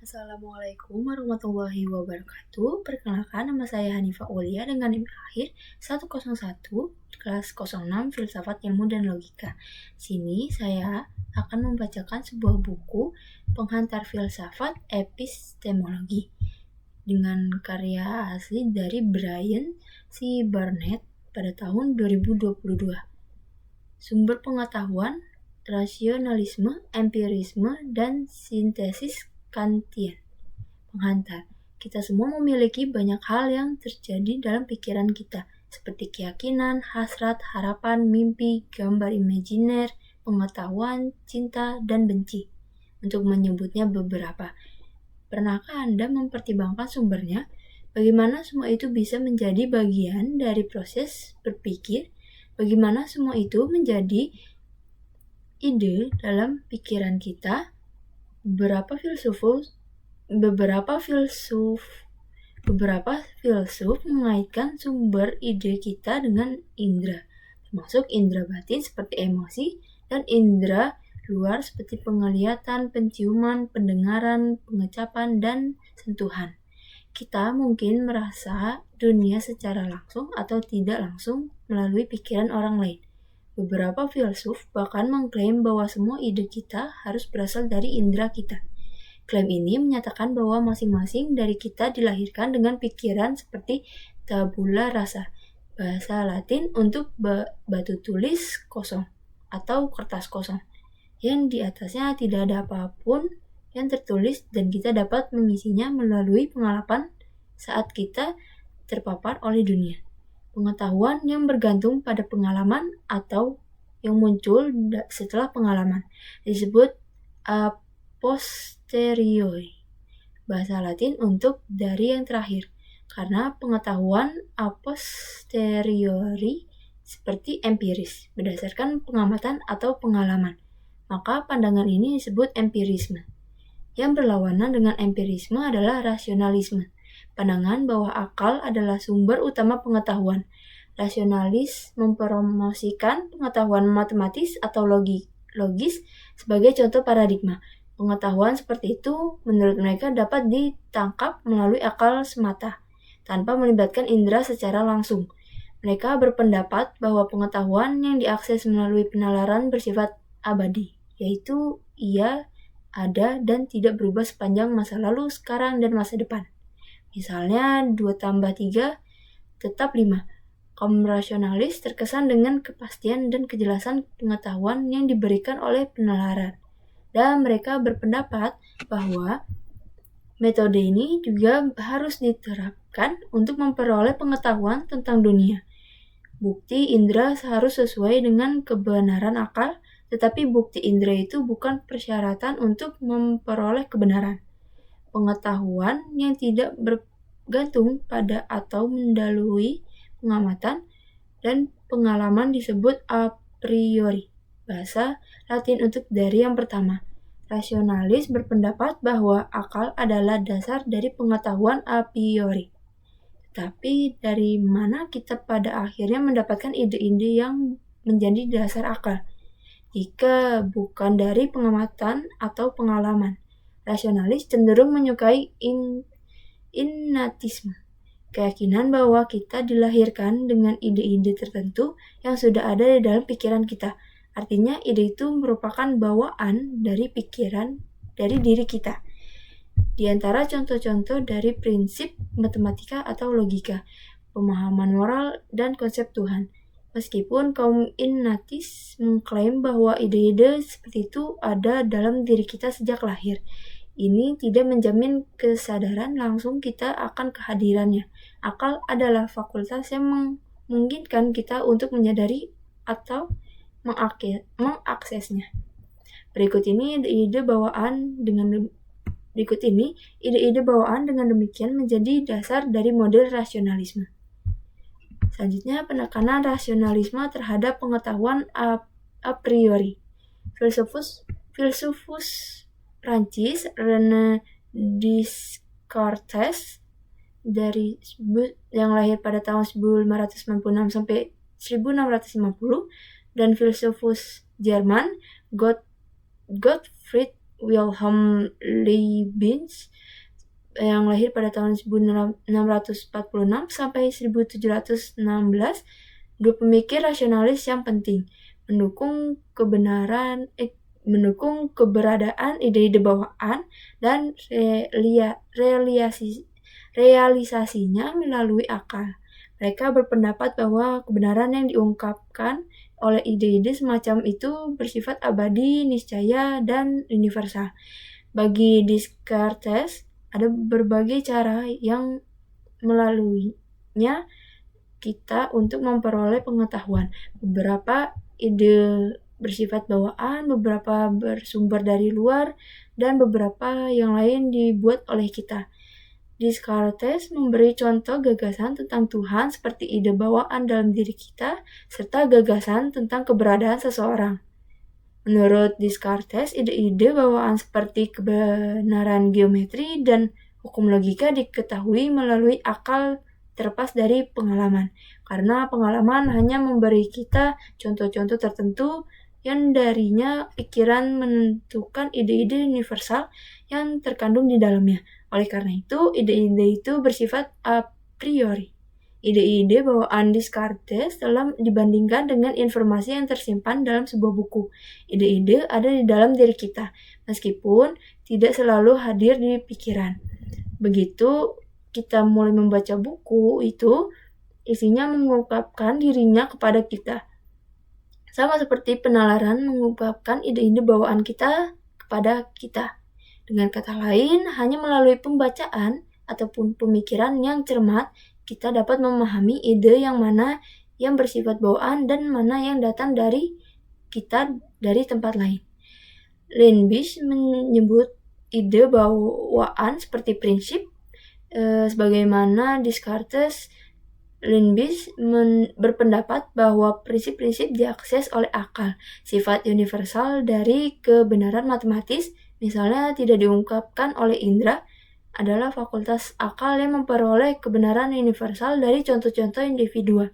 Assalamualaikum warahmatullahi wabarakatuh. Perkenalkan, nama saya Hanifah Aulia dengan NIM akhir 101 kelas 06 Filsafat Ilmu dan Logika. Sini saya akan membacakan sebuah buku Penghantar Filsafat Epistemologi dengan karya asli dari Brian C. Barnett pada tahun 2022. Sumber pengetahuan, rasionalisme, empirisme, dan sintesis Kantian. Penghantar. Kita semua memiliki banyak hal yang terjadi dalam pikiran kita, seperti keyakinan, hasrat, harapan, mimpi, gambar imajiner, pengetahuan, cinta, dan benci. Untuk menyebutnya beberapa. Pernahkah Anda mempertimbangkan sumbernya? Bagaimana semua itu bisa menjadi bagian dari proses berpikir? Bagaimana semua itu menjadi ide dalam pikiran kita? Beberapa filsuf mengaitkan sumber ide kita dengan indera, termasuk indera batin seperti emosi dan indera luar seperti penglihatan, penciuman, pendengaran, pengecapan, dan sentuhan. Kita mungkin merasa dunia secara langsung atau tidak langsung melalui pikiran orang lain. Beberapa filsuf bahkan mengklaim bahwa semua ide kita harus berasal dari indera kita. Klaim ini menyatakan bahwa masing-masing dari kita dilahirkan dengan pikiran seperti tabula rasa, bahasa Latin untuk batu tulis kosong atau kertas kosong, yang di atasnya tidak ada apapun yang tertulis dan kita dapat mengisinya melalui pengalaman saat kita terpapar oleh dunia. Pengetahuan yang bergantung pada pengalaman atau yang muncul setelah pengalaman disebut a posteriori, bahasa Latin untuk dari yang terakhir, karena pengetahuan a posteriori seperti empiris, berdasarkan pengamatan atau pengalaman. Maka pandangan ini disebut empirisme. Yang berlawanan dengan empirisme adalah rasionalisme, pandangan bahwa akal adalah sumber utama pengetahuan. Rasionalis mempromosikan pengetahuan matematis atau logis sebagai contoh paradigma. Pengetahuan seperti itu menurut mereka dapat ditangkap melalui akal semata, tanpa melibatkan indera secara langsung. Mereka berpendapat bahwa pengetahuan yang diakses melalui penalaran bersifat abadi, yaitu ia ada dan tidak berubah sepanjang masa lalu, sekarang, dan masa depan. Misalnya 2 tambah 3 tetap 5. Kaum rasionalis terkesan dengan kepastian dan kejelasan pengetahuan yang diberikan oleh penalaran. Dan mereka berpendapat bahwa metode ini juga harus diterapkan untuk memperoleh pengetahuan tentang dunia. Bukti indera harus sesuai dengan kebenaran akal, tetapi bukti indera itu bukan persyaratan untuk memperoleh kebenaran. Pengetahuan yang tidak bergantung pada atau mendahului pengamatan dan pengalaman disebut a priori, bahasa Latin untuk dari yang pertama. Rasionalis berpendapat bahwa akal adalah dasar dari pengetahuan a priori. Tapi dari mana kita pada akhirnya mendapatkan ide-ide yang menjadi dasar akal? Jika bukan dari pengamatan atau pengalaman. Rasionalis cenderung menyukai innatisme, keyakinan bahwa kita dilahirkan dengan ide-ide tertentu yang sudah ada di dalam pikiran kita. Artinya ide itu merupakan bawaan dari pikiran dari diri kita. Di antara contoh-contoh dari prinsip matematika atau logika, pemahaman moral, dan konsep Tuhan. Meskipun kaum innatis mengklaim bahwa ide-ide seperti itu ada dalam diri kita sejak lahir, ini tidak menjamin kesadaran langsung kita akan kehadirannya. Akal adalah fakultas yang memungkinkan kita untuk menyadari atau mengaksesnya. Berikut ini ide-ide bawaan dengan demikian menjadi dasar dari model rasionalisme. Selanjutnya, penekanan rasionalisme terhadap pengetahuan a priori. Filsufus Prancis René Descartes yang lahir pada tahun 1596 sampai 1650 dan filsufus Jerman Gottfried Wilhelm Leibniz yang lahir pada tahun 1646 sampai 1716, dua pemikir rasionalis yang penting, mendukung keberadaan ide-ide bawaan dan realisasinya melalui akal. Mereka berpendapat bahwa kebenaran yang diungkapkan oleh ide-ide semacam itu bersifat abadi, niscaya, dan universal. Bagi Descartes, ada berbagai cara yang melaluinya kita untuk memperoleh pengetahuan. Beberapa ide bersifat bawaan, beberapa bersumber dari luar, dan beberapa yang lain dibuat oleh kita. Descartes memberi contoh gagasan tentang Tuhan seperti ide bawaan dalam diri kita, serta gagasan tentang keberadaan seseorang. Menurut Descartes, ide-ide bawaan seperti kebenaran geometri dan hukum logika diketahui melalui akal terlepas dari pengalaman, karena pengalaman hanya memberi kita contoh-contoh tertentu yang darinya pikiran menentukan ide-ide universal yang terkandung di dalamnya. Oleh karena itu, ide-ide itu bersifat a priori. Ide-ide bawaan Descartes dalam dibandingkan dengan informasi yang tersimpan dalam sebuah buku. Ide-ide ada di dalam diri kita, meskipun tidak selalu hadir di pikiran. Begitu kita mulai membaca buku itu, isinya mengungkapkan dirinya kepada kita. Sama seperti penalaran mengungkapkan ide-ide bawaan kita kepada kita. Dengan kata lain, hanya melalui pembacaan ataupun pemikiran yang cermat, kita dapat memahami ide yang mana yang bersifat bawaan dan mana yang datang dari kita dari tempat lain. Leibniz menyebut ide bawaan seperti prinsip, sebagaimana Descartes. Leibniz berpendapat bahwa prinsip-prinsip diakses oleh akal, sifat universal dari kebenaran matematis, misalnya tidak diungkapkan oleh indera, adalah fakultas akal yang memperoleh kebenaran universal dari contoh-contoh individual.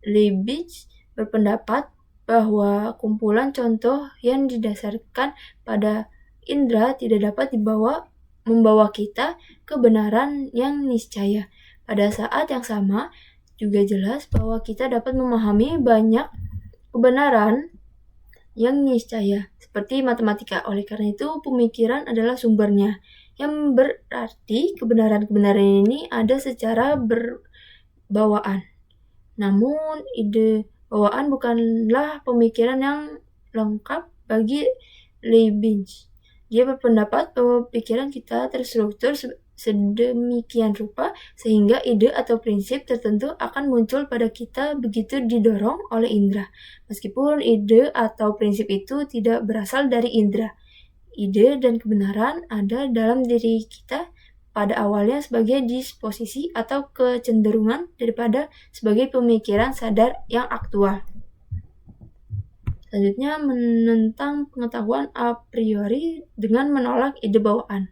Leibniz berpendapat bahwa kumpulan contoh yang didasarkan pada indera tidak dapat membawa kita kebenaran yang niscaya. Pada saat yang sama, juga jelas bahwa kita dapat memahami banyak kebenaran yang niscaya, seperti matematika. Oleh karena itu, pemikiran adalah sumbernya, yang berarti kebenaran-kebenaran ini ada secara berbawaan. Namun, ide bawaan bukanlah pemikiran yang lengkap bagi Leibniz. Dia berpendapat bahwa pikiran kita terstruktur sedemikian rupa sehingga ide atau prinsip tertentu akan muncul pada kita begitu didorong oleh indera. Meskipun ide atau prinsip itu tidak berasal dari indera, ide dan kebenaran ada dalam diri kita pada awalnya sebagai disposisi atau kecenderungan daripada sebagai pemikiran sadar yang aktual. Selanjutnya, menentang pengetahuan a priori dengan menolak ide bawaan.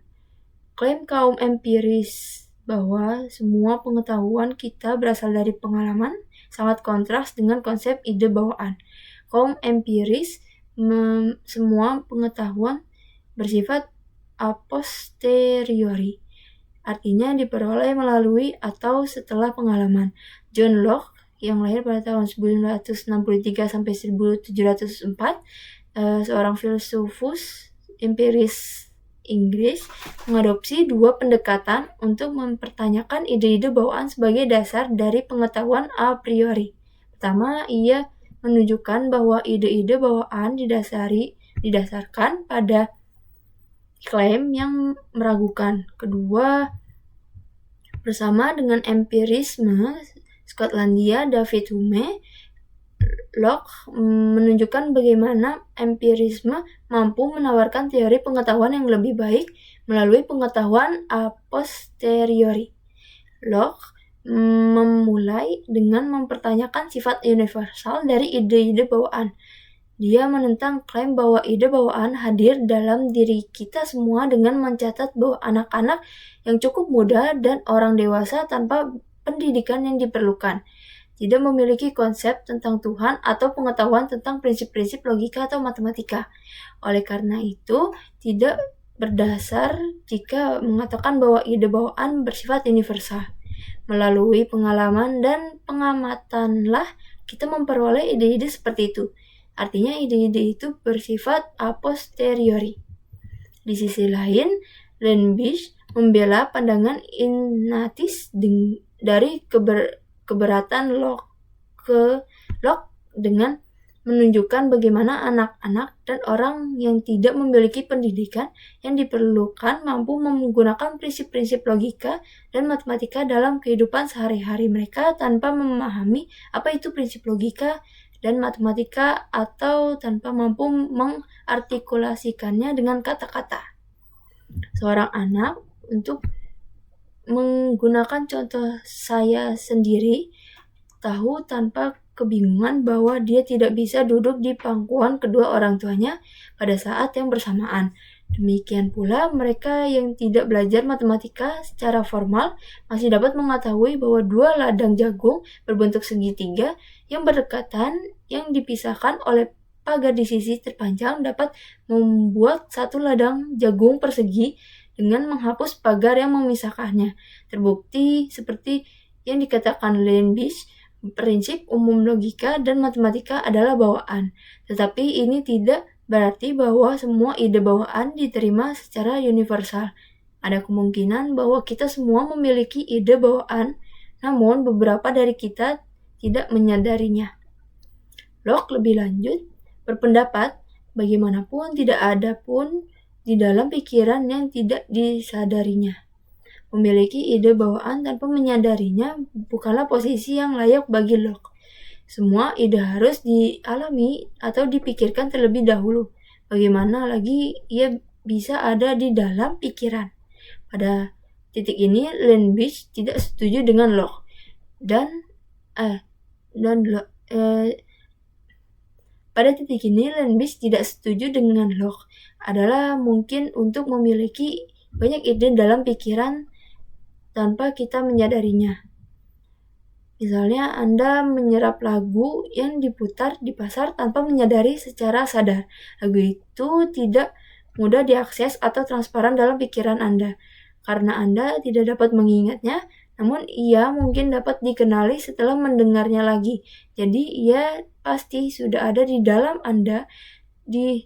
Klaim kaum empiris bahwa semua pengetahuan kita berasal dari pengalaman sangat kontras dengan konsep ide bawaan. Kaum empiris semua pengetahuan bersifat a posteriori, artinya diperoleh melalui atau setelah pengalaman. John Locke yang lahir pada tahun 1963 sampai 1704, seorang filsufus empiris Inggris, mengadopsi dua pendekatan untuk mempertanyakan ide-ide bawaan sebagai dasar dari pengetahuan a priori. Pertama, ia menunjukkan bahwa ide-ide bawaan didasarkan pada klaim yang meragukan. Kedua, bersama dengan empirisme Skotlandia David Hume, Locke menunjukkan bagaimana empirisme mampu menawarkan teori pengetahuan yang lebih baik melalui pengetahuan a posteriori. Locke memulai dengan mempertanyakan sifat universal dari ide-ide bawaan. Dia menentang klaim bahwa ide bawaan hadir dalam diri kita semua dengan mencatat bahwa anak-anak yang cukup muda dan orang dewasa tanpa pendidikan yang diperlukan tidak memiliki konsep tentang Tuhan atau pengetahuan tentang prinsip-prinsip logika atau matematika. Oleh karena itu, tidak berdasar jika mengatakan bahwa ide bawaan bersifat universal. Melalui pengalaman dan pengamatanlah kita memperoleh ide-ide seperti itu. Artinya ide-ide itu bersifat a posteriori. Di sisi lain, Lenbich membela pandangan Ignatius dari keberatan Locke dengan menunjukkan bagaimana anak-anak dan orang yang tidak memiliki pendidikan yang diperlukan mampu menggunakan prinsip-prinsip logika dan matematika dalam kehidupan sehari-hari mereka tanpa memahami apa itu prinsip logika dan matematika atau tanpa mampu mengartikulasikannya dengan kata-kata. Seorang anak, untuk menggunakan contoh saya sendiri, tahu tanpa kebingungan bahwa dia tidak bisa duduk di pangkuan kedua orang tuanya pada saat yang bersamaan. Demikian pula mereka yang tidak belajar matematika secara formal masih dapat mengetahui bahwa dua ladang jagung berbentuk segitiga yang berdekatan yang dipisahkan oleh pagar di sisi terpanjang dapat membuat satu ladang jagung persegi dengan menghapus pagar yang memisahkannya. Terbukti seperti yang dikatakan Lenbich, prinsip umum logika dan matematika adalah bawaan, tetapi ini tidak berarti bahwa semua ide bawaan diterima secara universal. Ada kemungkinan bahwa kita semua memiliki ide bawaan, namun beberapa dari kita tidak menyadarinya. Locke lebih lanjut berpendapat, bagaimanapun tidak ada pun di dalam pikiran yang tidak disadarinya. Memiliki ide bawaan tanpa menyadarinya bukanlah posisi yang layak bagi Locke. Semua ide harus dialami atau dipikirkan terlebih dahulu. Bagaimana lagi ia bisa ada di dalam pikiran? Pada titik ini, Lenbich tidak setuju dengan Locke. Pada titik ini, Lenbich tidak setuju dengan Locke. Adalah mungkin untuk memiliki banyak ide dalam pikiran tanpa kita menyadarinya. Misalnya, Anda menyerap lagu yang diputar di pasar tanpa menyadari secara sadar. Lagu itu tidak mudah diakses atau transparan dalam pikiran Anda, karena Anda tidak dapat mengingatnya, namun ia mungkin dapat dikenali setelah mendengarnya lagi. Jadi, ia pasti sudah ada di dalam Anda di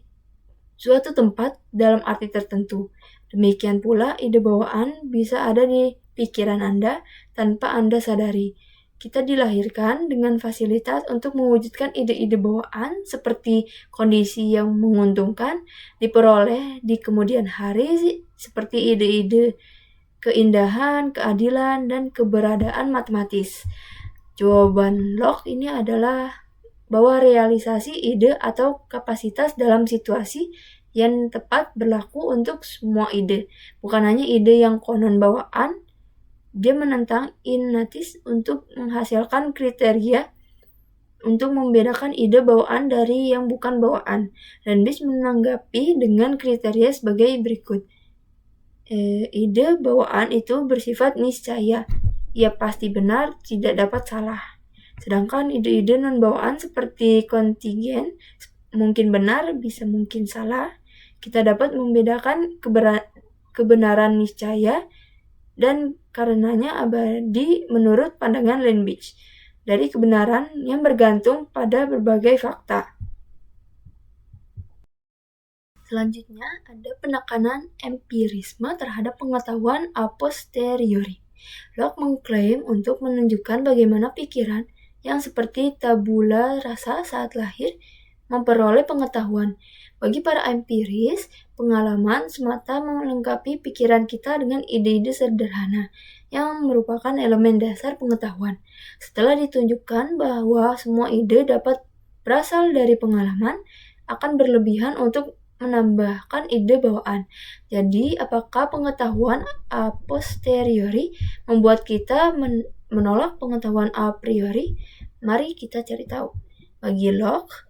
suatu tempat dalam arti tertentu. Demikian pula, ide bawaan bisa ada di pikiran Anda tanpa Anda sadari. Kita dilahirkan dengan fasilitas untuk mewujudkan ide-ide bawaan seperti kondisi yang menguntungkan diperoleh di kemudian hari seperti ide-ide keindahan, keadilan, dan keberadaan matematis. Jawaban Locke ini adalah bahwa realisasi ide atau kapasitas dalam situasi yang tepat berlaku untuk semua ide, bukan hanya ide yang konon bawaan. Dia menentang Ignatius untuk menghasilkan kriteria untuk membedakan ide bawaan dari yang bukan bawaan. Lenbich menanggapi dengan kriteria sebagai berikut. Ide bawaan itu bersifat niscaya. Ia pasti benar, tidak dapat salah. Sedangkan ide-ide non-bawaan seperti kontingen mungkin benar, bisa mungkin salah. Kita dapat membedakan kebenaran niscaya dan karenanya abadi menurut pandangan Lenbich dari kebenaran yang bergantung pada berbagai fakta. Selanjutnya ada penekanan empirisme terhadap pengetahuan a posteriori. Locke mengklaim untuk menunjukkan bagaimana pikiran yang seperti tabula rasa saat lahir memperoleh pengetahuan. Bagi para empiris, pengalaman semata melengkapi pikiran kita dengan ide-ide sederhana yang merupakan elemen dasar pengetahuan. Setelah ditunjukkan bahwa semua ide dapat berasal dari pengalaman, akan berlebihan untuk menambahkan ide bawaan. Jadi, apakah pengetahuan a posteriori membuat kita menolak pengetahuan a priori? Mari kita cari tahu. Bagi Locke,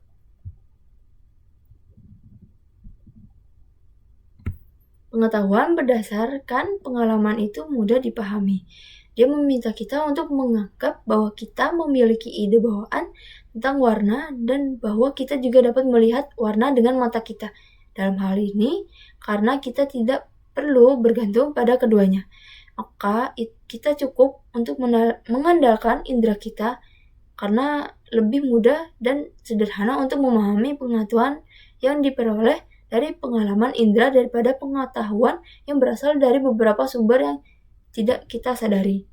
pengetahuan berdasarkan pengalaman itu mudah dipahami. Dia meminta kita untuk menganggap bahwa kita memiliki ide bawaan tentang warna dan bahwa kita juga dapat melihat warna dengan mata kita. Dalam hal ini, karena kita tidak perlu bergantung pada keduanya, maka kita cukup untuk mengandalkan indera kita karena lebih mudah dan sederhana untuk memahami pengetahuan yang diperoleh dari pengalaman indera daripada pengetahuan yang berasal dari beberapa sumber yang tidak kita sadari.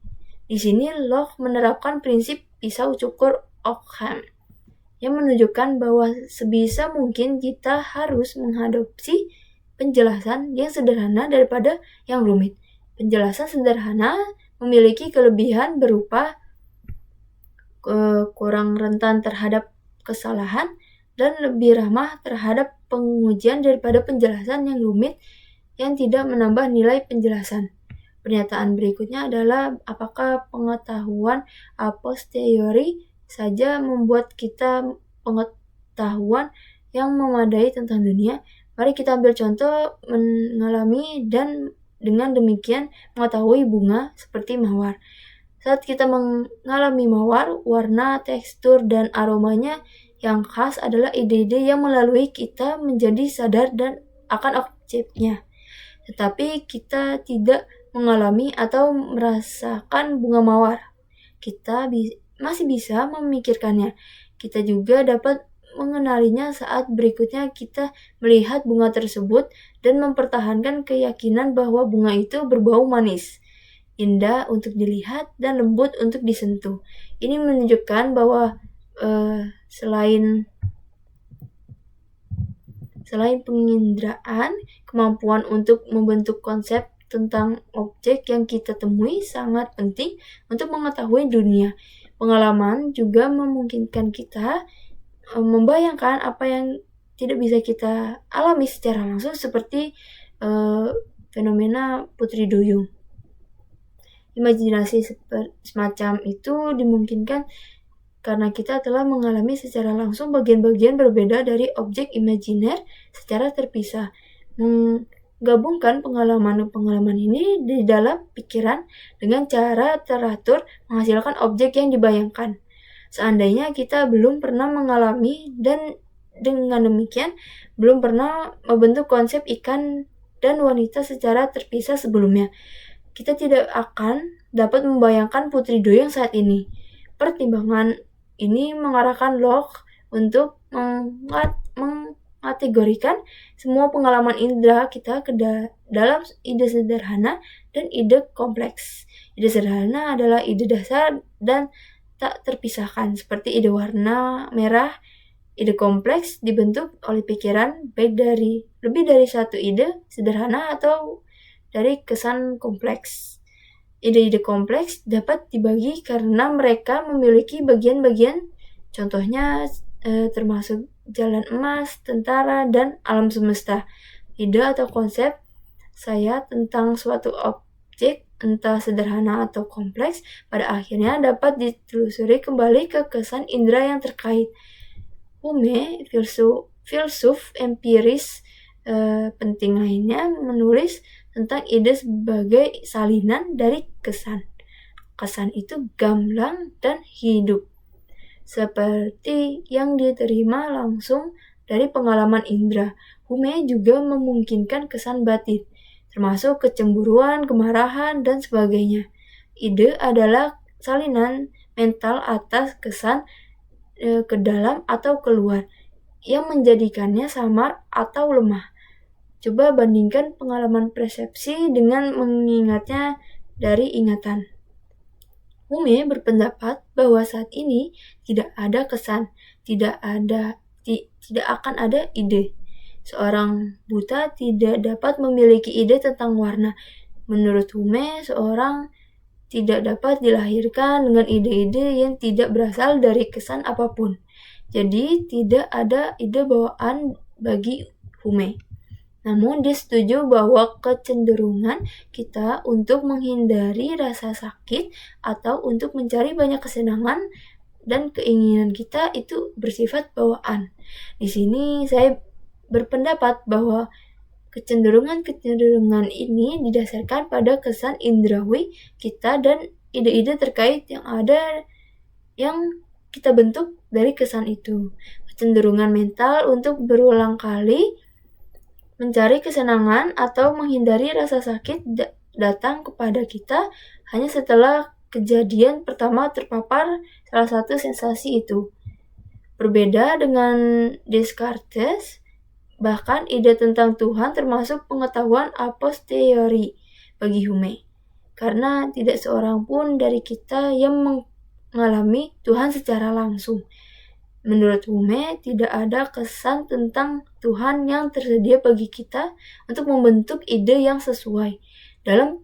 Di sini Locke menerapkan prinsip pisau cukur Ockham yang menunjukkan bahwa sebisa mungkin kita harus mengadopsi penjelasan yang sederhana daripada yang rumit. Penjelasan sederhana memiliki kelebihan berupa kurang rentan terhadap kesalahan dan lebih ramah terhadap pengujian daripada penjelasan yang rumit yang tidak menambah nilai penjelasan. Pernyataan berikutnya adalah apakah pengetahuan a posteriori saja membuat kita pengetahuan yang memadai tentang dunia? Mari kita ambil contoh mengalami dan dengan demikian mengetahui bunga seperti mawar. Saat kita mengalami mawar, warna, tekstur, dan aromanya yang khas adalah ide-ide yang melalui kita menjadi sadar dan akan objeknya. Tetapi kita tidak mengalami atau merasakan bunga mawar. Kita masih bisa memikirkannya. Kita juga dapat mengenalinya saat berikutnya kita melihat bunga tersebut dan mempertahankan keyakinan bahwa bunga itu berbau manis, indah untuk dilihat, dan lembut untuk disentuh. Ini menunjukkan bahwa selain penginderaan, kemampuan untuk membentuk konsep tentang objek yang kita temui sangat penting untuk mengetahui dunia. Pengalaman juga memungkinkan kita membayangkan apa yang tidak bisa kita alami secara langsung seperti fenomena Putri Duyung. Imajinasi semacam itu dimungkinkan karena kita telah mengalami secara langsung bagian-bagian berbeda dari objek imajiner secara terpisah. Menggabungkan pengalaman-pengalaman ini di dalam pikiran dengan cara teratur menghasilkan objek yang dibayangkan. Seandainya kita belum pernah mengalami dan dengan demikian belum pernah membentuk konsep ikan dan wanita secara terpisah sebelumnya, kita tidak akan dapat membayangkan Putri Duyung saat ini. Pertimbangan ini mengarahkan Locke untuk mengkategorikan semua pengalaman indera kita ke dalam ide sederhana dan ide kompleks. Ide sederhana adalah ide dasar dan tak terpisahkan, seperti ide warna merah. Ide kompleks dibentuk oleh pikiran baik dari lebih dari satu ide sederhana atau dari kesan kompleks. Ide-ide kompleks dapat dibagi karena mereka memiliki bagian-bagian, contohnya termasuk jalan emas, tentara, dan alam semesta. Ide atau konsep saya tentang suatu objek, entah sederhana atau kompleks, pada akhirnya dapat ditelusuri kembali ke kesan indera yang terkait. Hume, filsuf empiris penting lainnya, menulis tentang ide sebagai salinan dari kesan. Kesan itu gamblang dan hidup, seperti yang diterima langsung dari pengalaman indera. Hume juga memungkinkan kesan batin, termasuk kecemburuan, kemarahan, dan sebagainya. Ide adalah salinan mental atas kesan ke dalam atau keluar, yang menjadikannya samar atau lemah. Coba bandingkan pengalaman persepsi dengan mengingatnya dari ingatan. Hume berpendapat bahwa saat ini tidak ada kesan, tidak akan ada ide. Seorang buta tidak dapat memiliki ide tentang warna. Menurut Hume, seorang tidak dapat dilahirkan dengan ide-ide yang tidak berasal dari kesan apapun. Jadi tidak ada ide bawaan bagi Hume. Namun dia setuju bahwa kecenderungan kita untuk menghindari rasa sakit atau untuk mencari banyak kesenangan dan keinginan kita itu bersifat bawaan. Di sini saya berpendapat bahwa kecenderungan ini didasarkan pada kesan indrawi kita dan ide-ide terkait yang kita bentuk dari kesan itu. Kecenderungan mental untuk berulang kali mencari kesenangan atau menghindari rasa sakit datang kepada kita hanya setelah kejadian pertama terpapar salah satu sensasi itu. Berbeda dengan Descartes, bahkan ide tentang Tuhan termasuk pengetahuan a posteriori bagi Hume, karena tidak seorang pun dari kita yang mengalami Tuhan secara langsung. Menurut Hume, tidak ada kesan tentang Tuhan yang tersedia bagi kita untuk membentuk ide yang sesuai. Dalam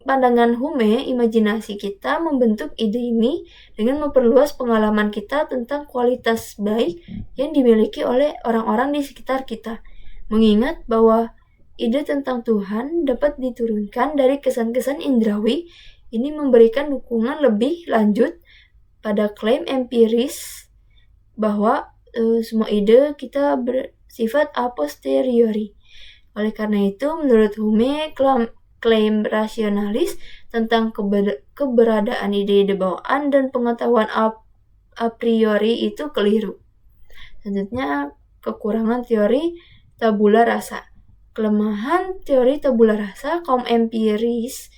pandangan Hume, imajinasi kita membentuk ide ini dengan memperluas pengalaman kita tentang kualitas baik yang dimiliki oleh orang-orang di sekitar kita. Mengingat bahwa ide tentang Tuhan dapat diturunkan dari kesan-kesan indrawi, ini memberikan dukungan lebih lanjut pada klaim empiris bahwa semua ide kita bersifat a posteriori. Oleh karena itu, menurut Hume, klaim rasionalis tentang keberadaan ide-ide bawaan dan pengetahuan a priori itu keliru. Selanjutnya, kekurangan teori tabula rasa. Kelemahan teori tabula rasa kaum empiris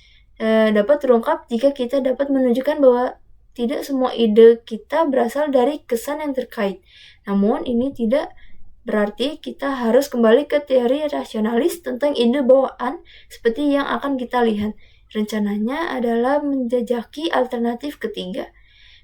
dapat terungkap jika kita dapat menunjukkan bahwa tidak semua ide kita berasal dari kesan yang terkait. Namun ini tidak berarti kita harus kembali ke teori rasionalis tentang ide bawaan seperti yang akan kita lihat. Rencananya adalah menjajaki alternatif ketiga.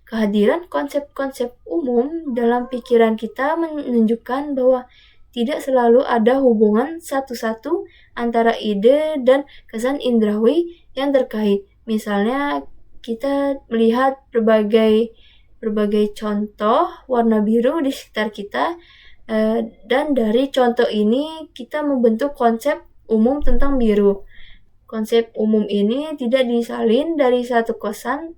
Kehadiran konsep-konsep umum dalam pikiran kita menunjukkan bahwa tidak selalu ada hubungan satu-satu antara ide dan kesan indrawi yang terkait. Misalnya, kita melihat berbagai contoh warna biru di sekitar kita, dan dari contoh ini kita membentuk konsep umum tentang biru. Konsep umum ini tidak disalin dari satu kesan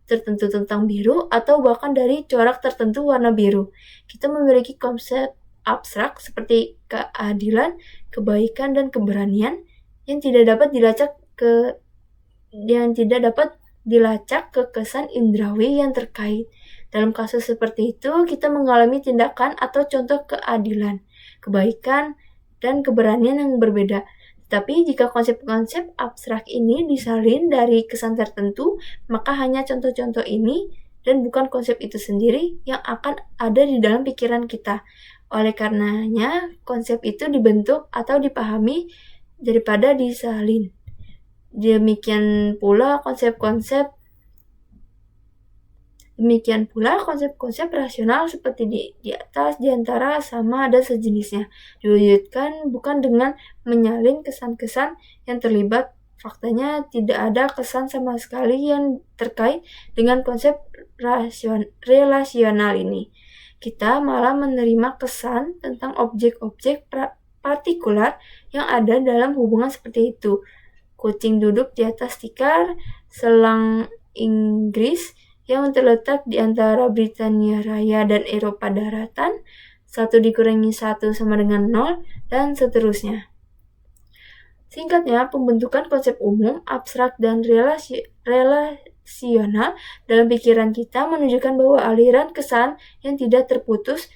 tertentu tentang biru atau bahkan dari corak tertentu warna biru. Kita memiliki konsep abstrak seperti keadilan, kebaikan, dan keberanian yang tidak dapat dilacak ke kesan indrawi yang terkait. Dalam kasus seperti itu, kita mengalami tindakan atau contoh keadilan, kebaikan, dan keberanian yang berbeda. Tetapi jika konsep-konsep abstrak ini disalin dari kesan tertentu, maka hanya contoh-contoh ini dan bukan konsep itu sendiri yang akan ada di dalam pikiran kita. Oleh karenanya, konsep itu dibentuk atau dipahami daripada disalin. Demikian pula konsep-konsep rasional seperti di atas, di antara, sama, dan sejenisnya diwujudkan bukan dengan menyalin kesan-kesan yang terlibat. Faktanya tidak ada kesan sama sekali yang terkait dengan konsep relasional ini. Kita malah menerima kesan tentang objek-objek partikular yang ada dalam hubungan seperti itu. Kucing duduk di atas tikar, selang Inggris yang terletak di antara Britania Raya dan Eropa Daratan, 1 dikurangi 1 sama dengan 0, dan seterusnya. Singkatnya, pembentukan konsep umum, abstrak, dan relasional dalam pikiran kita menunjukkan bahwa aliran kesan yang tidak terputus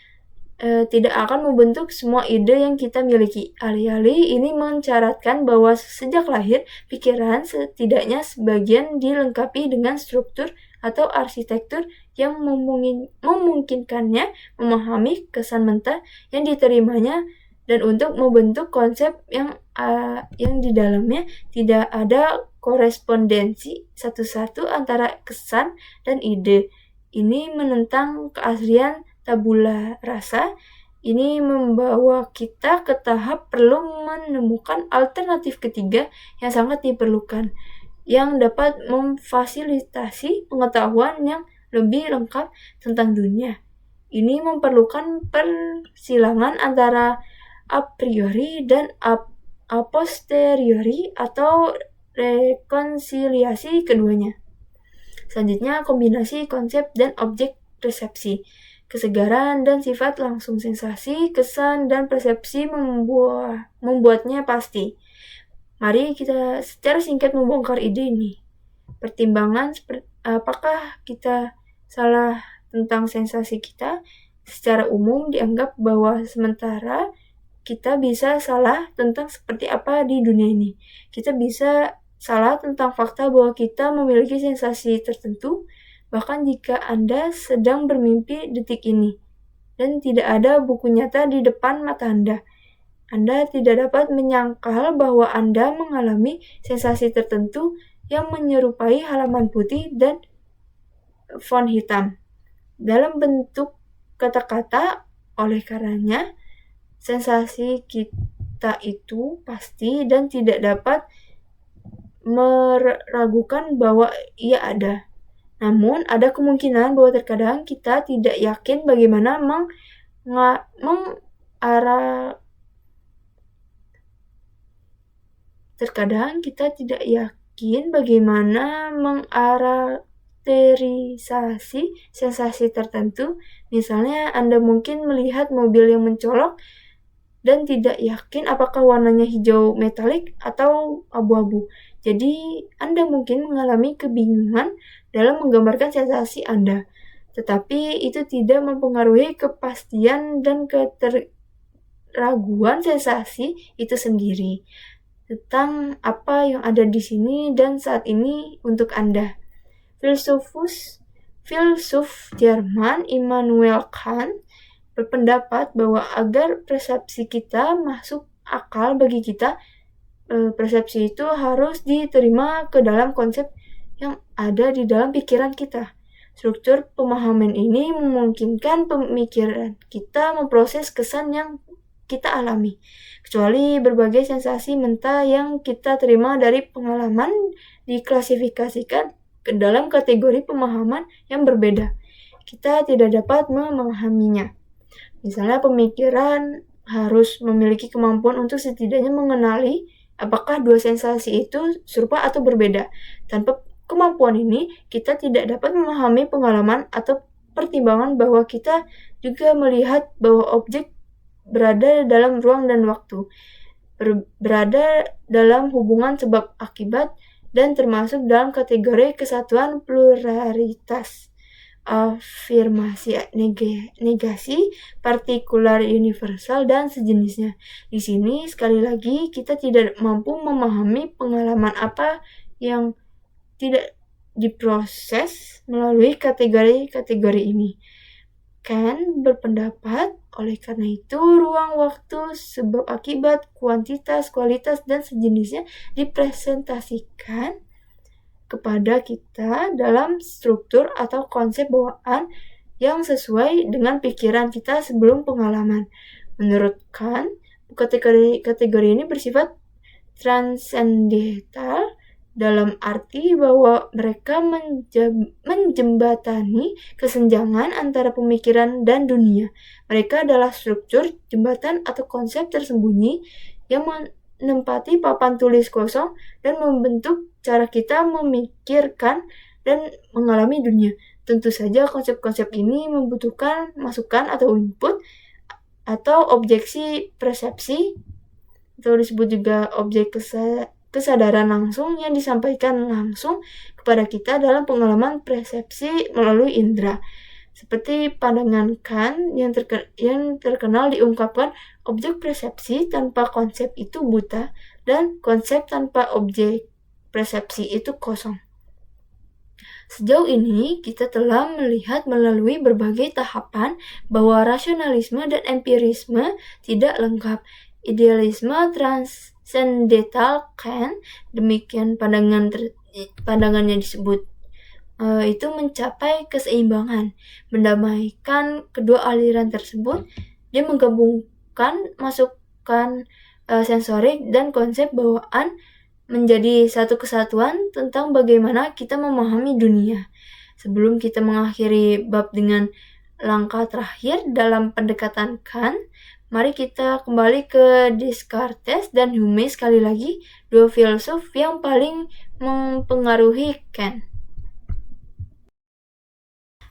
tidak akan membentuk semua ide yang kita miliki. Alih-alih ini mencaratkan bahwa sejak lahir, pikiran setidaknya sebagian dilengkapi dengan struktur atau arsitektur yang memungkinkannya memahami kesan mentah yang diterimanya dan untuk membentuk konsep yang di dalamnya tidak ada korespondensi satu-satu antara kesan dan ide. Ini menentang keaslian tabula rasa. Ini membawa kita ke tahap perlu menemukan alternatif ketiga yang sangat diperlukan, yang dapat memfasilitasi pengetahuan yang lebih lengkap tentang dunia. Ini memerlukan persilangan antara a priori dan a posteriori atau rekonsiliasi keduanya. Selanjutnya, kombinasi konsep dan objek persepsi. Kesegaran dan sifat langsung sensasi, kesan, dan persepsi membuatnya pasti. Mari kita secara singkat membongkar ide ini. pertimbangan apakah kita salah tentang sensasi kita. Secara umum dianggap bahwa sementara kita bisa salah tentang seperti apa di dunia ini. Kita bisa salah tentang fakta bahwa kita memiliki sensasi tertentu, bahkan jika Anda sedang bermimpi detik ini, dan tidak ada buku nyata di depan mata Anda. Anda tidak dapat menyangkal bahwa Anda mengalami sensasi tertentu yang menyerupai halaman putih dan font hitam dalam bentuk kata-kata. Oleh karenanya, sensasi kita itu pasti dan tidak dapat meragukan bahwa ia ada. Namun, ada kemungkinan bahwa terkadang kita tidak yakin bagaimana mengarakterisasi sensasi tertentu. Misalnya, Anda mungkin melihat mobil yang mencolok dan tidak yakin apakah warnanya hijau metalik atau abu-abu. Jadi, Anda mungkin mengalami kebingungan dalam menggambarkan sensasi Anda. Tetapi itu tidak mempengaruhi kepastian dan keteraguan sensasi itu sendiri tentang apa yang ada di sini dan saat ini untuk Anda. Filsuf Jerman Immanuel Kant berpendapat bahwa agar persepsi kita masuk akal bagi kita, persepsi itu harus diterima ke dalam konsep yang ada di dalam pikiran kita. Struktur pemahaman ini memungkinkan pemikiran kita memproses kesan yang kita alami, kecuali berbagai sensasi mentah yang kita terima dari pengalaman diklasifikasikan ke dalam kategori pemahaman yang berbeda. Kita tidak dapat memahaminya. Misalnya, pemikiran harus memiliki kemampuan untuk setidaknya mengenali apakah dua sensasi itu serupa atau berbeda. Tanpa kemampuan ini, kita tidak dapat memahami pengalaman atau pertimbangan bahwa kita juga melihat bahwa objek berada dalam ruang dan waktu, berada dalam hubungan sebab akibat, dan termasuk dalam kategori kesatuan pluralitas. Afirmasi, negasi, partikular, universal, dan sejenisnya. Di sini, sekali lagi, kita tidak mampu memahami pengalaman apa yang tidak diproses melalui kategori-kategori ini. Kant berpendapat, oleh karena itu, ruang, waktu, sebab akibat, kuantitas, kualitas, dan sejenisnya dipresentasikan kepada kita dalam struktur atau konsep bawaan yang sesuai dengan pikiran kita sebelum pengalaman. Menurut Kant, kategori ini bersifat transendental dalam arti bahwa mereka menjembatani kesenjangan antara pemikiran dan dunia. Mereka adalah struktur, jembatan, atau konsep tersembunyi yang menempati papan tulis kosong dan membentuk cara kita memikirkan dan mengalami dunia. Tentu saja konsep-konsep ini membutuhkan masukan atau input atau objeksi persepsi, atau disebut juga objek kesadaran langsung yang disampaikan langsung kepada kita dalam pengalaman persepsi melalui indera. Seperti pandangan Kant yang terkenal diungkapkan, objek persepsi tanpa konsep itu buta, dan konsep tanpa objek persepsi itu kosong. Sejauh ini, kita telah melihat melalui berbagai tahapan bahwa rasionalisme dan empirisme tidak lengkap. Idealisme transendental Kant, demikian pandangannya disebut, itu mencapai keseimbangan, mendamaikan kedua aliran tersebut. Dia menggabungkan masukan sensorik dan konsep bawaan menjadi satu kesatuan tentang bagaimana kita memahami dunia. Sebelum kita mengakhiri bab dengan langkah terakhir dalam pendekatan Kant, mari kita kembali ke Descartes dan Hume sekali lagi, dua filsuf yang paling mempengaruhi Kant.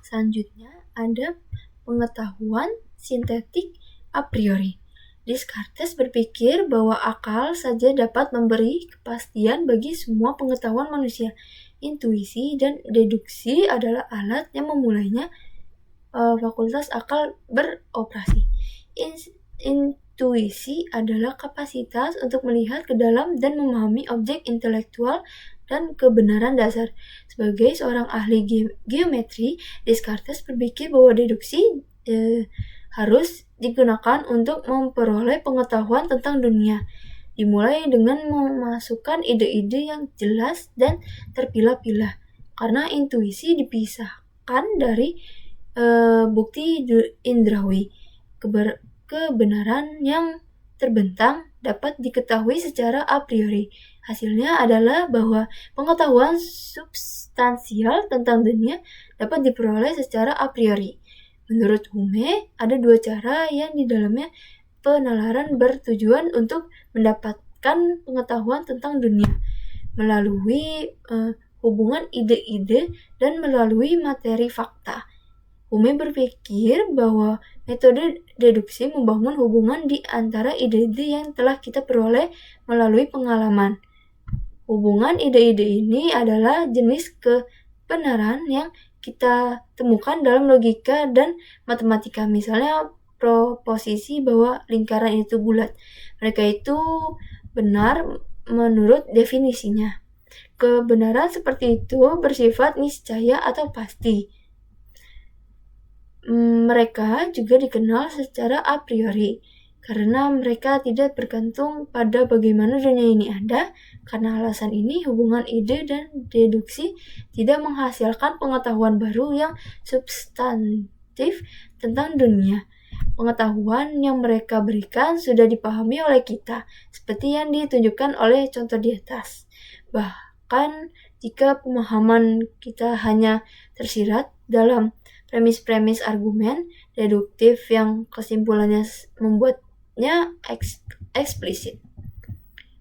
Selanjutnya ada pengetahuan sintetik a priori. Descartes berpikir bahwa akal saja dapat memberi kepastian bagi semua pengetahuan manusia. intuisi dan deduksi adalah alat yang memulainya fakultas akal beroperasi. Intuisi adalah kapasitas untuk melihat ke dalam dan memahami objek intelektual dan kebenaran dasar. Sebagai seorang ahli geometri, Descartes berpikir bahwa deduksi harus digunakan untuk memperoleh pengetahuan tentang dunia. Dimulai dengan memasukkan ide-ide yang jelas dan terpilah-pilah, karena intuisi dipisahkan dari bukti indrawi. Kebenaran yang terbentang dapat diketahui secara a priori. Hasilnya adalah bahwa pengetahuan substansial tentang dunia dapat diperoleh secara a priori. Menurut Hume, ada dua cara yang di dalamnya penalaran bertujuan untuk mendapatkan pengetahuan tentang dunia, melalui hubungan ide-ide dan melalui materi fakta. Hume berpikir bahwa metode deduksi membangun hubungan di antara ide-ide yang telah kita peroleh melalui pengalaman. Hubungan ide-ide ini adalah jenis kebenaran yang kita temukan dalam logika dan matematika. Misalnya proposisi bahwa lingkaran itu bulat. Mereka itu benar menurut definisinya. Kebenaran seperti itu bersifat niscaya atau pasti. Mereka juga dikenal secara a priori, karena mereka tidak bergantung pada bagaimana dunia ini ada. Karena alasan ini, hubungan ide dan deduksi tidak menghasilkan pengetahuan baru yang substantif tentang dunia. Pengetahuan yang mereka berikan sudah dipahami oleh kita, seperti yang ditunjukkan oleh contoh di atas. Bahkan jika pemahaman kita hanya tersirat dalam premis-premis argumen deduktif yang kesimpulannya membuatnya eksplisit.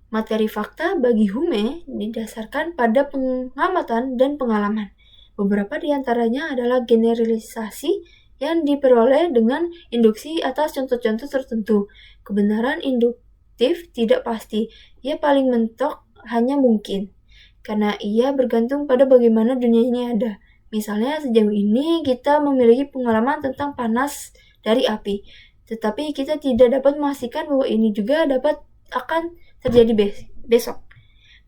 Materi fakta bagi Hume didasarkan pada pengamatan dan pengalaman. Beberapa di antaranya adalah generalisasi yang diperoleh dengan induksi atas contoh-contoh tertentu. Kebenaran induktif tidak pasti, ia paling mentok hanya mungkin, karena ia bergantung pada bagaimana dunia ini ada. Misalnya, sejauh ini kita memiliki pengalaman tentang panas dari api, tetapi kita tidak dapat memastikan bahwa ini juga akan terjadi besok.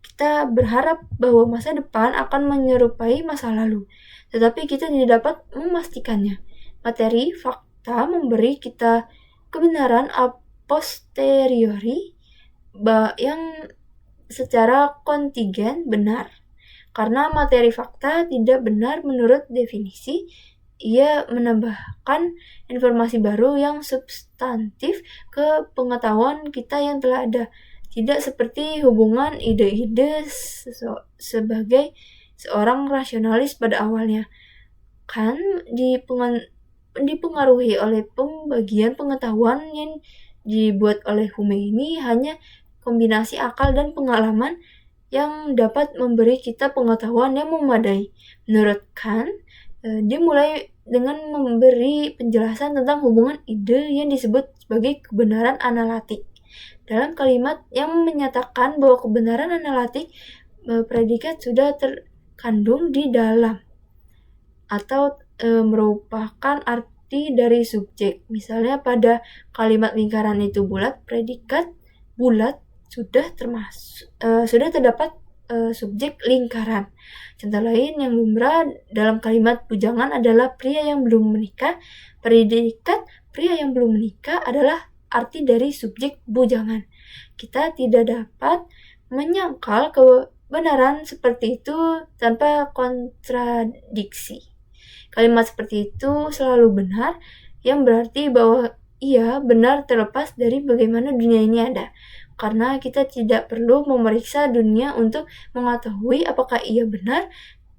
Kita berharap bahwa masa depan akan menyerupai masa lalu, tetapi kita tidak dapat memastikannya. Materi fakta memberi kita kebenaran a posteriori yang secara kontingen benar. Karena materi fakta tidak benar menurut definisi, ia menambahkan informasi baru yang substantif ke pengetahuan kita yang telah ada. Tidak seperti hubungan ide-ide sebagai seorang rasionalis pada awalnya. Kan dipengaruhi oleh pembagian pengetahuan yang dibuat oleh Hume ini hanya kombinasi akal dan pengalaman yang dapat memberi kita pengetahuan yang memadai. Menurut Kant, dia mulai dengan memberi penjelasan tentang hubungan ide yang disebut sebagai kebenaran analitik. Dalam kalimat yang menyatakan bahwa kebenaran analitik predikat sudah terkandung di dalam atau merupakan arti dari subjek. Misalnya pada kalimat lingkaran itu bulat, predikat bulat sudah terdapat subjek lingkaran. Contoh lain yang lumrah dalam kalimat bujangan adalah pria yang belum menikah. Predikat pria yang belum menikah adalah arti dari subjek bujangan. Kita tidak dapat menyangkal kebenaran seperti itu tanpa kontradiksi. Kalimat seperti itu selalu benar, yang berarti bahwa ia benar terlepas dari bagaimana dunia ini ada. Karena kita tidak perlu memeriksa dunia untuk mengetahui apakah ia benar.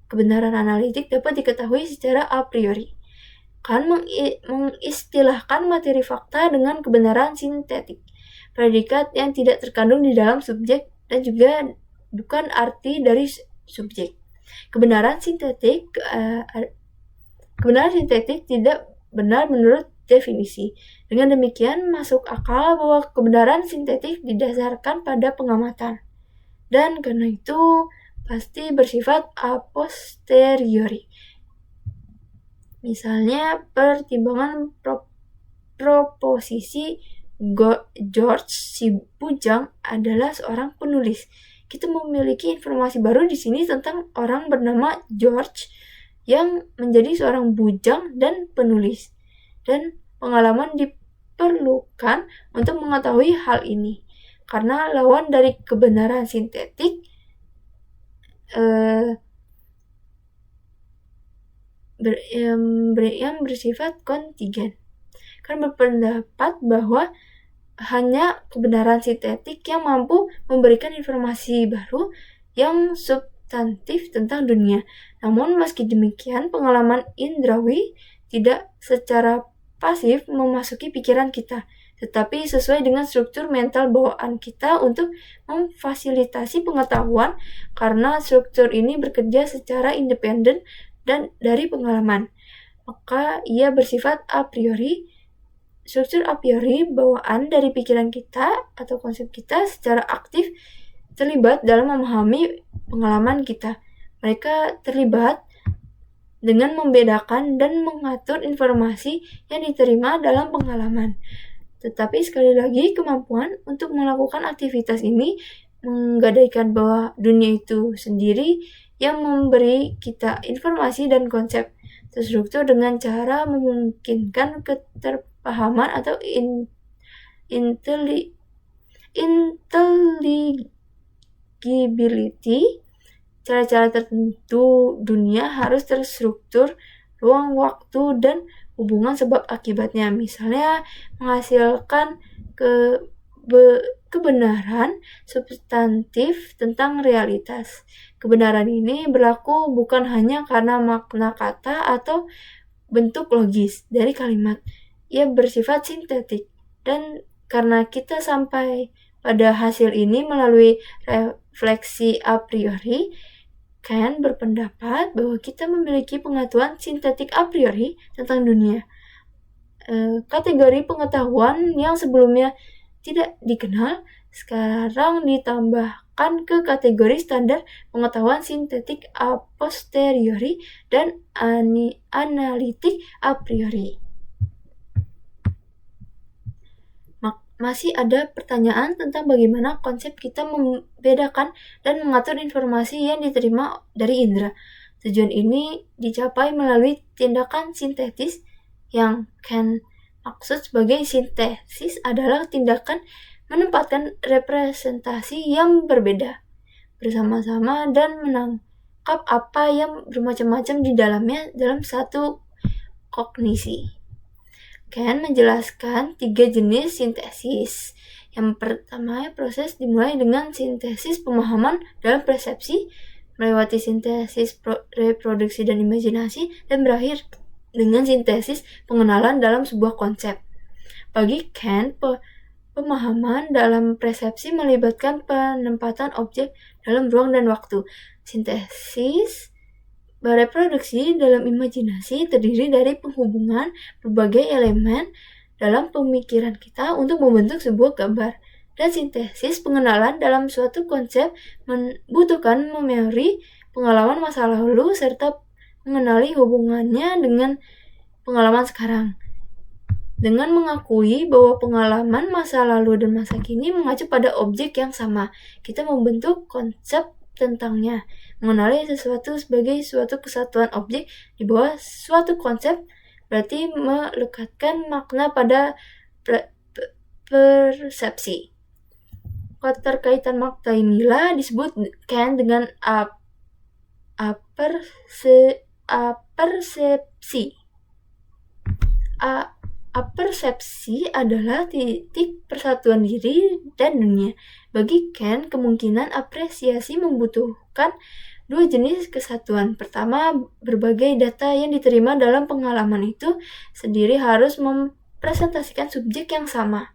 Kebenaran analitik dapat diketahui secara a priori. Kan mengistilahkan materi fakta dengan kebenaran sintetik, predikat yang tidak terkandung di dalam subjek dan juga bukan arti dari subjek. Kebenaran sintetik tidak benar menurut definisi. Dengan demikian, masuk akal bahwa kebenaran sintetik didasarkan pada pengamatan. Dan karena itu, pasti bersifat a posteriori. Misalnya, pertimbangan proposisi George si bujang adalah seorang penulis. Kita memiliki informasi baru di sini tentang orang bernama George yang menjadi seorang bujang dan penulis. Dan pengalaman diperlukan untuk mengetahui hal ini. Karena lawan dari kebenaran sintetik yang bersifat kontingen. Kan berpendapat bahwa hanya kebenaran sintetik yang mampu memberikan informasi baru yang substantif tentang dunia. Namun meski demikian, pengalaman indrawi tidak secara pasif memasuki pikiran kita, tetapi sesuai dengan struktur mental bawaan kita untuk memfasilitasi pengetahuan karena struktur ini bekerja secara independen dan dari pengalaman. Maka ia bersifat a priori. Struktur a priori bawaan dari pikiran kita atau konsep kita secara aktif terlibat dalam memahami pengalaman kita. Mereka terlibat dengan membedakan dan mengatur informasi yang diterima dalam pengalaman. Tetapi sekali lagi, kemampuan untuk melakukan aktivitas ini menggadaikan bahwa dunia itu sendiri yang memberi kita informasi dan konsep terstruktur dengan cara memungkinkan keterpahaman atau intelligibility. Cara-cara tertentu dunia harus terstruktur, ruang, waktu, dan hubungan sebab akibatnya. Misalnya menghasilkan kebenaran substantif tentang realitas. Kebenaran ini berlaku bukan hanya karena makna kata atau bentuk logis dari kalimat. Ia bersifat sintetik, dan karena kita sampai pada hasil ini melalui refleksi a priori, Kant berpendapat bahwa kita memiliki pengetahuan sintetik a priori tentang dunia. Kategori pengetahuan yang sebelumnya tidak dikenal sekarang ditambahkan ke kategori standar pengetahuan sintetik a posteriori dan analitik a priori. Masih ada pertanyaan tentang bagaimana konsep kita membedakan dan mengatur informasi yang diterima dari indera. Tujuan ini dicapai melalui tindakan sintetis yang Kant maksud sebagai sintesis adalah tindakan menempatkan representasi yang berbeda bersama-sama dan menangkap apa yang bermacam-macam di dalamnya dalam satu kognisi. Kant menjelaskan 3 jenis sintesis. Yang pertama, proses dimulai dengan sintesis pemahaman dalam persepsi, melewati sintesis reproduksi dan imajinasi, dan berakhir dengan sintesis pengenalan dalam sebuah konsep. Bagi Kant, pemahaman dalam persepsi melibatkan penempatan objek dalam ruang dan waktu. Sintesis reproduksi dalam imajinasi terdiri dari penghubungan berbagai elemen dalam pemikiran kita untuk membentuk sebuah gambar. Dan sintesis pengenalan dalam suatu konsep membutuhkan memori pengalaman masa lalu serta mengenali hubungannya dengan pengalaman sekarang. Dengan mengakui bahwa pengalaman masa lalu dan masa kini mengacu pada objek yang sama, kita membentuk konsep tentangnya. Mengenali sesuatu sebagai suatu kesatuan objek di bawah suatu konsep berarti melekatkan makna pada persepsi. Keterkaitan makna inilah disebut Kant dengan apersepsi. Apersepsi adalah titik persatuan diri dan dunia. Bagi Kant, kemungkinan apresiasi membutuhkan 2 jenis kesatuan. Pertama, berbagai data yang diterima dalam pengalaman itu sendiri harus mempresentasikan subjek yang sama,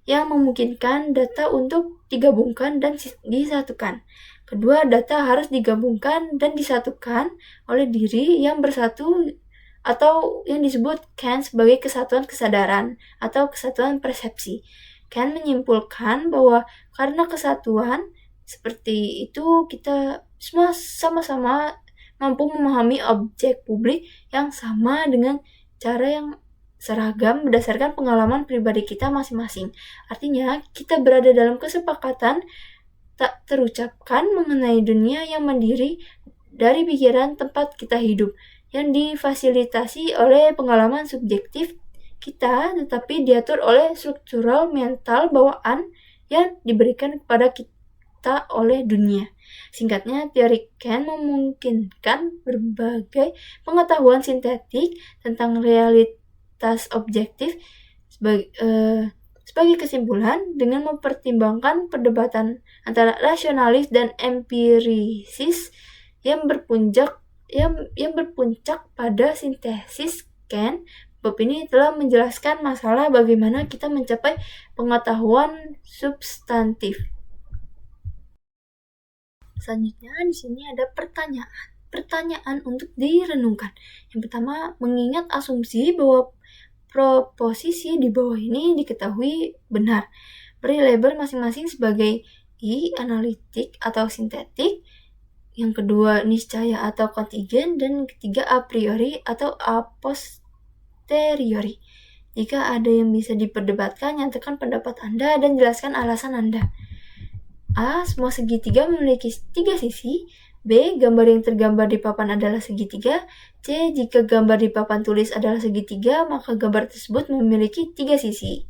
yang memungkinkan data untuk digabungkan dan disatukan. Kedua, data harus digabungkan dan disatukan oleh diri yang bersatu atau yang disebut Kant sebagai kesatuan kesadaran atau kesatuan persepsi. Kant menyimpulkan bahwa karena kesatuan Seperti itu, kita semua sama-sama mampu memahami objek publik yang sama dengan cara yang seragam berdasarkan pengalaman pribadi kita masing-masing. Artinya, kita berada dalam kesepakatan tak terucapkan mengenai dunia yang mandiri dari pikiran tempat kita hidup, yang difasilitasi oleh pengalaman subjektif kita, tetapi diatur oleh struktural mental bawaan yang diberikan kepada kita oleh dunia. Singkatnya, teori Kant memungkinkan berbagai pengetahuan sintetik tentang realitas objektif sebagai kesimpulan, dengan mempertimbangkan perdebatan antara rasionalis dan empirisis yang berpuncak pada sintesis Kant. Bab ini telah menjelaskan masalah bagaimana kita mencapai pengetahuan substantif. Selanjutnya di sini ada pertanyaan untuk direnungkan. Yang pertama, mengingat asumsi bahwa proposisi di bawah ini diketahui benar, beri label masing-masing sebagai I, analitik atau sintetik. Yang kedua, niscaya atau kontingen. Dan ketiga, a priori atau a posteriori. Jika ada yang bisa diperdebatkan, nyatakan pendapat Anda dan jelaskan alasan Anda. A. Semua segitiga memiliki 3 sisi. B. Gambar yang tergambar di papan adalah segitiga. C. Jika gambar di papan tulis adalah segitiga, maka gambar tersebut memiliki 3 sisi.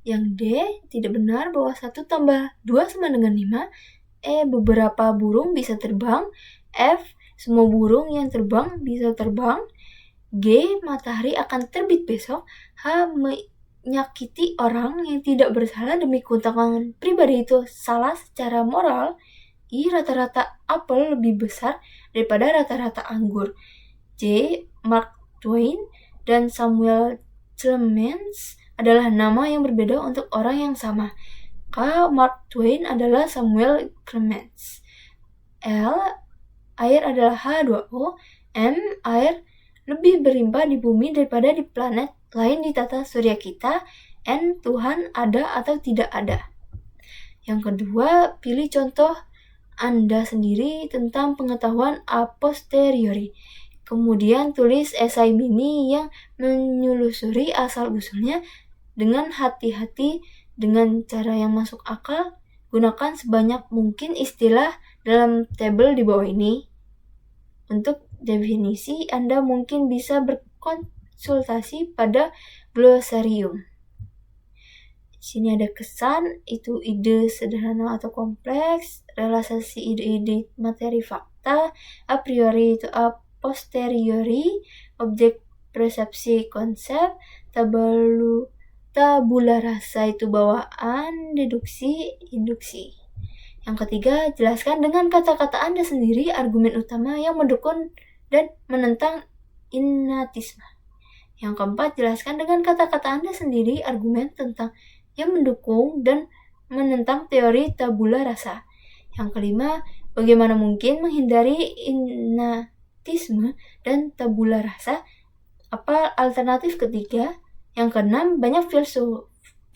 Yang D, tidak benar bahwa 1 tambah 2 sama dengan 5. E, beberapa burung bisa terbang. F, semua burung yang terbang bisa terbang. G, matahari akan terbit besok. H, menyakiti orang yang tidak bersalah demi keuntungan pribadi itu salah secara moral. I, rata-rata apel lebih besar daripada rata-rata anggur. J, Mark Twain dan Samuel Clemens adalah nama yang berbeda untuk orang yang sama. K, Mark Twain adalah Samuel Clemens. L, air adalah H2O. M, air lebih berlimpah di bumi daripada di planet lain di tata surya kita. N, Tuhan ada atau tidak ada. Yang kedua, pilih contoh Anda sendiri tentang pengetahuan a posteriori. Kemudian tulis esai mini yang menyelusuri asal-usulnya dengan hati-hati dengan cara yang masuk akal. Gunakan sebanyak mungkin istilah dalam tabel di bawah ini. Untuk definisi, Anda mungkin bisa berkonsultasi pada glosarium. Di sini ada kesan, itu ide sederhana atau kompleks, realisasi ide-ide materi fakta, a priori itu a posteriori, objek persepsi konsep, tabula rasa itu bawaan, deduksi, induksi. Yang ketiga, jelaskan dengan kata-kata Anda sendiri argumen utama yang mendukung dan menentang innatisme. Yang keempat, jelaskan dengan kata-kata Anda sendiri argumen tentang yang mendukung dan menentang teori tabula rasa. Yang kelima, bagaimana mungkin menghindari innatisme dan tabula rasa? Apa alternatif ketiga? Yang keenam, banyak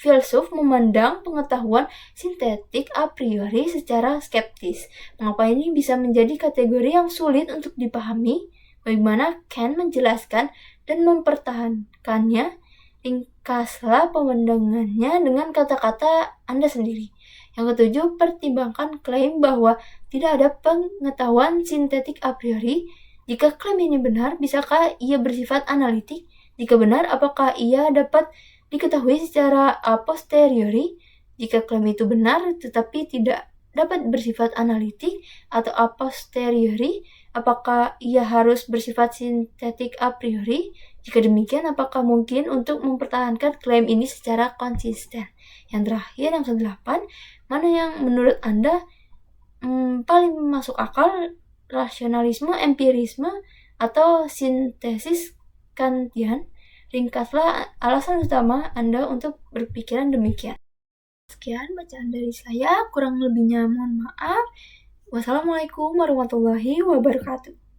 filsuf memandang pengetahuan sintetik a priori secara skeptis. Mengapa ini bisa menjadi kategori yang sulit untuk dipahami? Bagaimana Kant menjelaskan dan mempertahankannya? Ringkaslah pemandangannya dengan kata-kata Anda sendiri. Yang ketujuh, pertimbangkan klaim bahwa tidak ada pengetahuan sintetik a priori. Jika klaim ini benar, bisakah ia bersifat analitik? Jika benar, apakah ia dapat diketahui secara a posteriori? Jika klaim itu benar tetapi tidak dapat bersifat analitik atau a posteriori, apakah ia harus bersifat sintetik a priori? Jika demikian, apakah mungkin untuk mempertahankan klaim ini secara konsisten? Yang terakhir, yang ke-8, mana yang menurut Anda paling masuk akal, rasionalisme, empirisme, atau sintesis Kantian? Ringkaslah alasan utama Anda untuk berpikiran demikian. Sekian bacaan dari saya, kurang lebihnya mohon maaf. Wassalamualaikum warahmatullahi wabarakatuh.